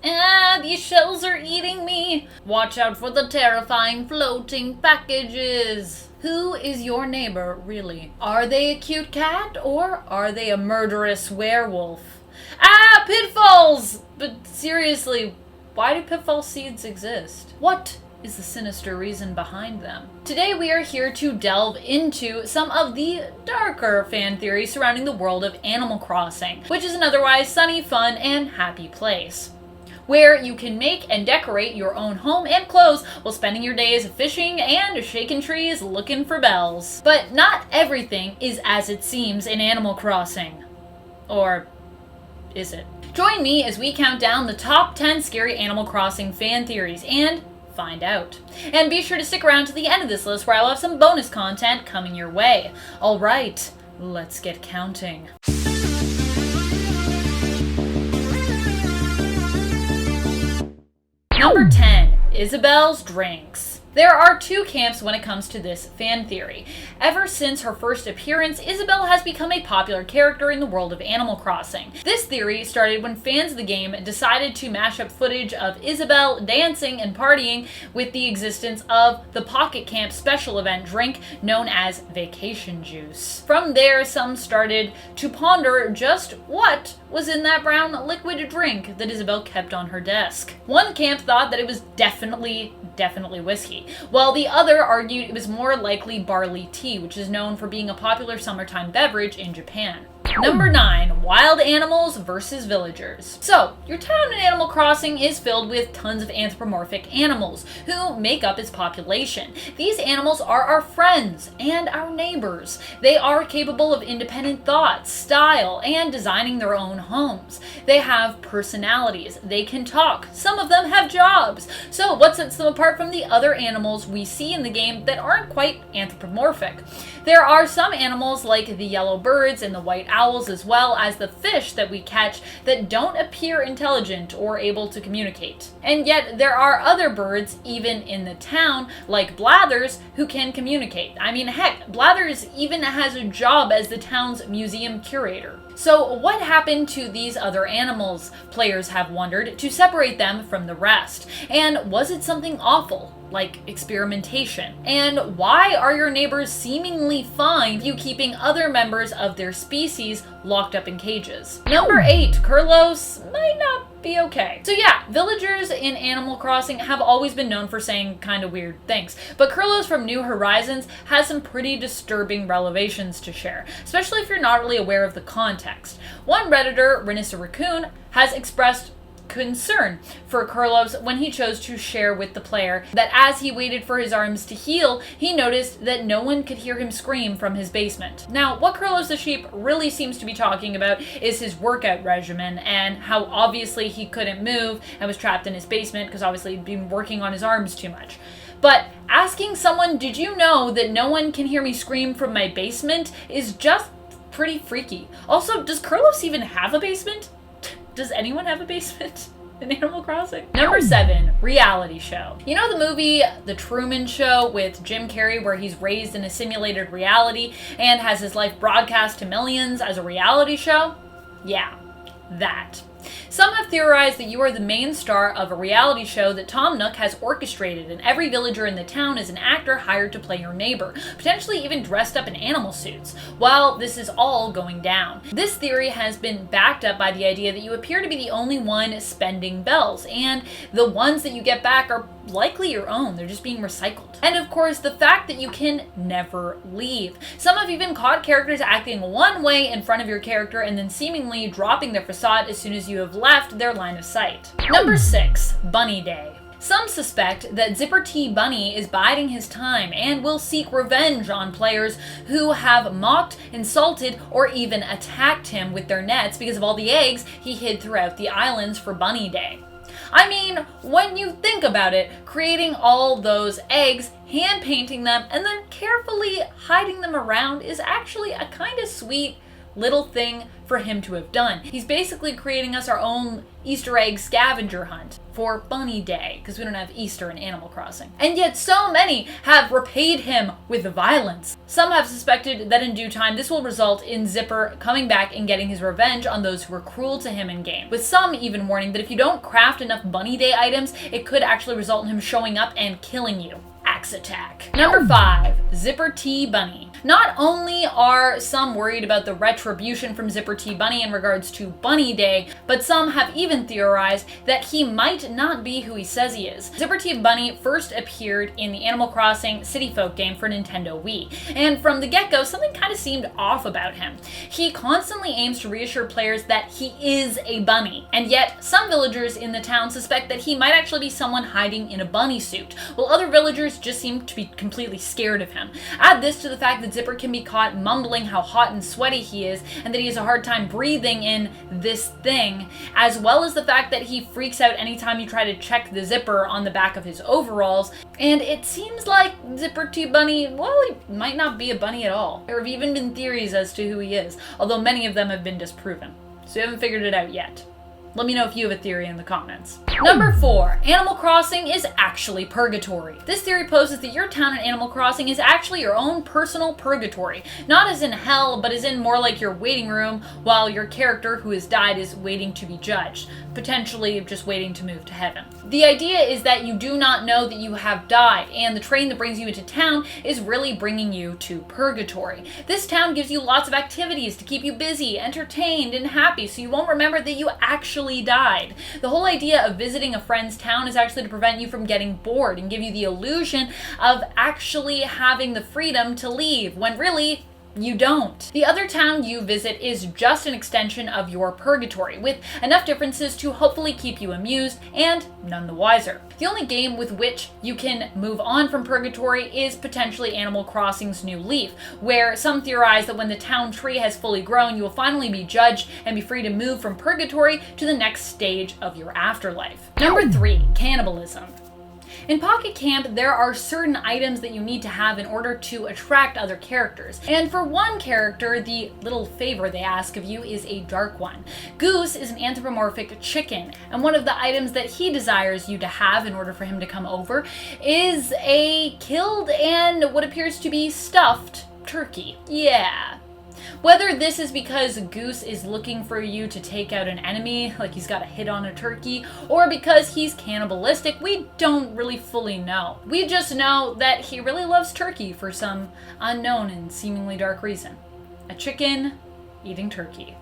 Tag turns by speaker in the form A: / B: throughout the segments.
A: Ah, these shells are eating me! Watch out for the terrifying floating packages! Who is your neighbor, really? Are they a cute cat, or are they a murderous werewolf? Ah, pitfalls! But seriously, why do pitfall seeds exist? What is the sinister reason behind them? Today we are here to delve into some of the darker fan theories surrounding the world of Animal Crossing, which is an otherwise sunny, fun, and happy place, where you can make and decorate your own home and clothes while spending your days fishing and shaking trees looking for bells. But not everything is as it seems in Animal Crossing. Or is it? Join me as we count down the top 10 scary Animal Crossing fan theories and find out. And be sure to stick around to the end of this list where I'll have some bonus content coming your way. Alright, let's get counting. Number 10, Isabels Drinks. There are two camps when it comes to this fan theory. Ever since her first appearance, Isabel has become a popular character in the world of Animal Crossing. This theory started when fans of the game decided to mash up footage of Isabel dancing and partying with the existence of the Pocket Camp special event drink known as Vacation Juice. From there, some started to ponder just what was in that brown liquid drink that Isabel kept on her desk. One camp thought that it was definitely whiskey, while the other argued it was more likely barley tea, which is known for being a popular summertime beverage in Japan. Number 9, wild animals versus villagers. So, your town in Animal Crossing is filled with tons of anthropomorphic animals who make up its population. These animals are our friends and our neighbors. They are capable of independent thought, style, and designing their own homes. They have personalities. They can talk. Some of them have jobs. So, what sets them apart from the other animals we see in the game that aren't quite anthropomorphic? There are some animals like the yellow birds and the white owls, as well as the fish that we catch, that don't appear intelligent or able to communicate. And yet there are other birds, even in the town, like Blathers, who can communicate. I mean, heck, Blathers even has a job as the town's museum curator. So what happened to these other animals, players have wondered, to separate them from the rest? And was it something awful, like experimentation? And why are your neighbors seemingly fine with you keeping other members of their species locked up in cages? Number 8, Kurlos might not be okay. So yeah, villagers in Animal Crossing have always been known for saying kind of weird things, but Kurlos from New Horizons has some pretty disturbing revelations to share, especially if you're not really aware of the context. One Redditor, Renissa Raccoon, has expressed concern for Kurlos when he chose to share with the player that as he waited for his arms to heal, he noticed that no one could hear him scream from his basement. Now, what Kurlos the sheep really seems to be talking about is his workout regimen and how obviously he couldn't move and was trapped in his basement because obviously he'd been working on his arms too much. But asking someone, did you know that no one can hear me scream from my basement, is just pretty freaky. Also, does Kurlos even have a basement? Does anyone have a basement in Animal Crossing? Number 7, reality show. You know the movie The Truman Show with Jim Carrey, where he's raised in a simulated reality and has his life broadcast to millions as a reality show? Yeah, that. Some have theorized that you are the main star of a reality show that Tom Nook has orchestrated, and every villager in the town is an actor hired to play your neighbor, potentially even dressed up in animal suits, while this is all going down. This theory has been backed up by the idea that you appear to be the only one spending bells, and the ones that you get back are likely your own. They're just being recycled. And of course, the fact that you can never leave. Some have even caught characters acting one way in front of your character and then seemingly dropping their facade as soon as you have left their line of sight. Number 6, Bunny Day. Some suspect that Zipper T Bunny is biding his time and will seek revenge on players who have mocked, insulted, or even attacked him with their nets because of all the eggs he hid throughout the islands for Bunny Day. I mean, when you think about it, creating all those eggs, hand painting them, and then carefully hiding them around is actually a kind of sweet little thing for him to have done. He's basically creating us our own Easter egg scavenger hunt for Bunny Day, because we don't have Easter in Animal Crossing. And yet so many have repaid him with violence. Some have suspected that in due time this will result in Zipper coming back and getting his revenge on those who were cruel to him in game, with some even warning that if you don't craft enough Bunny Day items, it could actually result in him showing up and killing you. Axe attack. Number 5, Zipper T Bunny. Not only are some worried about the retribution from Zipper T Bunny in regards to Bunny Day, but some have even theorized that he might not be who he says he is. Zipper T Bunny first appeared in the Animal Crossing City Folk game for Nintendo Wii, and from the get-go, something kind of seemed off about him. He constantly aims to reassure players that he is a bunny, and yet some villagers in the town suspect that he might actually be someone hiding in a bunny suit, while other villagers just seem to be completely scared of him. Add this to the fact that Zipper can be caught mumbling how hot and sweaty he is, and that he has a hard time breathing in this thing, as well as the fact that he freaks out anytime you try to check the zipper on the back of his overalls, and it seems like Zipper T Bunny, well, he might not be a bunny at all. There have even been theories as to who he is, although many of them have been disproven. So you haven't figured it out yet. Let me know if you have a theory in the comments. Number 4, Animal Crossing is actually Purgatory. This theory poses that your town in Animal Crossing is actually your own personal purgatory. Not as in hell, but as in more like your waiting room, while your character who has died is waiting to be judged, potentially just waiting to move to heaven. The idea is that you do not know that you have died, and the train that brings you into town is really bringing you to Purgatory. This town gives you lots of activities to keep you busy, entertained, and happy, so you won't remember that you actually died. The whole idea of visiting a friend's town is actually to prevent you from getting bored and give you the illusion of actually having the freedom to leave, when really, you don't. The other town you visit is just an extension of your purgatory, with enough differences to hopefully keep you amused and none the wiser. The only game with which you can move on from Purgatory is potentially Animal Crossing's New Leaf, where some theorize that when the town tree has fully grown, you will finally be judged and be free to move from Purgatory to the next stage of your afterlife. Number 3, Cannibalism. In Pocket Camp, there are certain items that you need to have in order to attract other characters. And for one character, the little favor they ask of you is a dark one. Goose is an anthropomorphic chicken, and one of the items that he desires you to have in order for him to come over is a killed and what appears to be stuffed turkey. Yeah. Whether this is because Goose is looking for you to take out an enemy, like he's got a hit on a turkey, or because he's cannibalistic, we don't really fully know. We just know that he really loves turkey for some unknown and seemingly dark reason. A chicken eating turkey.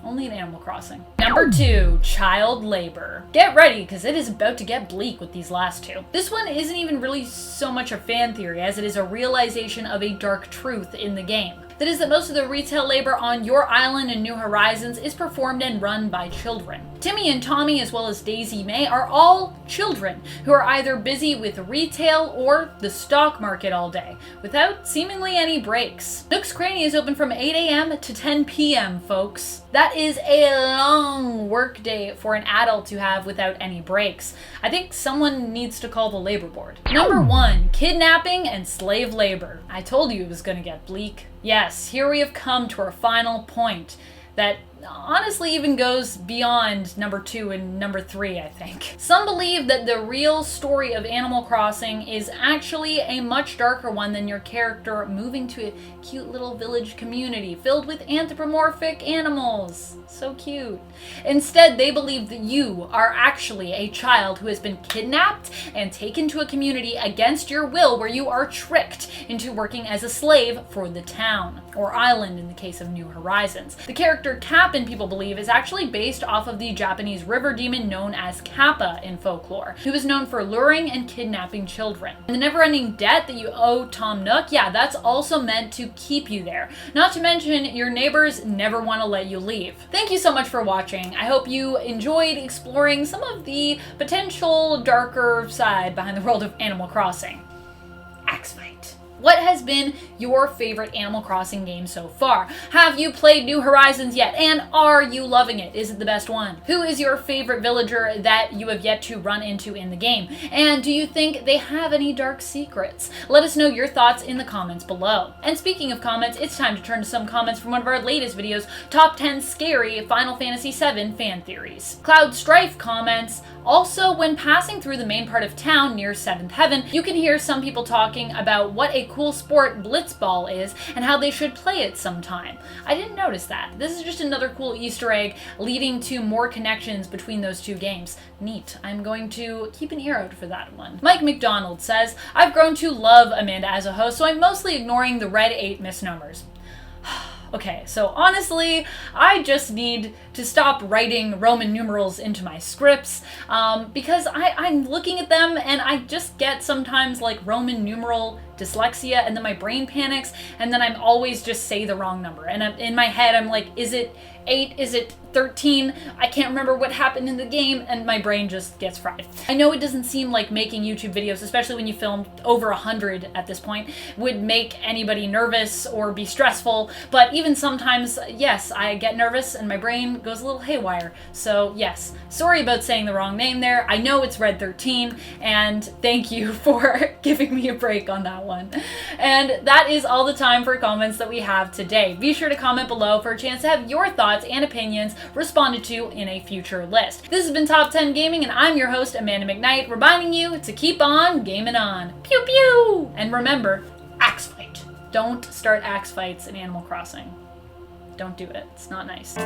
A: Only in Animal Crossing. Number 2, child labor. Get ready, because it is about to get bleak with these last two. This one isn't even really so much a fan theory as it is a realization of a dark truth in the game. That is that most of the retail labor on your island in New Horizons is performed and run by children. Timmy and Tommy, as well as Daisy May, are all children who are either busy with retail or the stock market all day, without seemingly any breaks. Nook's Cranny is open from 8 a.m. to 10 p.m., folks. That is a long work day for an adult to have without any breaks. I think someone needs to call the labor board. Number 1, kidnapping and slave labor. I told you it was gonna get bleak. Yes, here we have come to our final point that honestly even goes beyond number 2 and number 3, I think. Some believe that the real story of Animal Crossing is actually a much darker one than your character moving to a cute little village community filled with anthropomorphic animals. So cute. Instead, they believe that you are actually a child who has been kidnapped and taken to a community against your will, where you are tricked into working as a slave for the town, or island in the case of New Horizons. The character Cap, and people believe, is actually based off of the Japanese river demon known as Kappa in folklore, who is known for luring and kidnapping children. And the never-ending debt that you owe Tom Nook, yeah, that's also meant to keep you there. Not to mention, your neighbors never want to let you leave. Thank you so much for watching. I hope you enjoyed exploring some of the potential darker side behind the world of Animal Crossing. Axe fight. What has been your favorite Animal Crossing game so far? Have you played New Horizons yet? And are you loving it? Is it the best one? Who is your favorite villager that you have yet to run into in the game? And do you think they have any dark secrets? Let us know your thoughts in the comments below. And speaking of comments, it's time to turn to some comments from one of our latest videos, Top 10 Scary Final Fantasy VII Fan Theories. Cloud Strife comments, also, when passing through the main part of town near 7th Heaven, you can hear some people talking about what a cool sport blitzball is and how they should play it sometime. I didn't notice that. This is just another cool Easter egg leading to more connections between those two games. Neat. I'm going to keep an ear out for that one. Mike McDonald says, I've grown to love Amanda as a host, so I'm mostly ignoring the Red 8 misnomers. Okay, so honestly, I just need to stop writing Roman numerals into my scripts because I'm looking at them and I just get sometimes like Roman numeral dyslexia, and then my brain panics, and then I'm always just say the wrong number. And in my head, I'm like, is it 8? Is it 13? I can't remember what happened in the game, and my brain just gets fried. I know it doesn't seem like making YouTube videos, especially when you filmed over 100 at this point, would make anybody nervous or be stressful, but even sometimes, yes, I get nervous and my brain goes a little haywire. So yes, sorry about saying the wrong name there. I know it's Red 13, and thank you for giving me a break on that one. And that is all the time for comments that we have today. Be sure to comment below for a chance to have your thoughts and opinions responded to in a future list. This has been Top 10 Gaming, and I'm your host, Amanda McKnight, reminding you to keep on gaming on. Pew pew! And remember, axe fight. Don't start axe fights in Animal Crossing. Don't do it. It's not nice.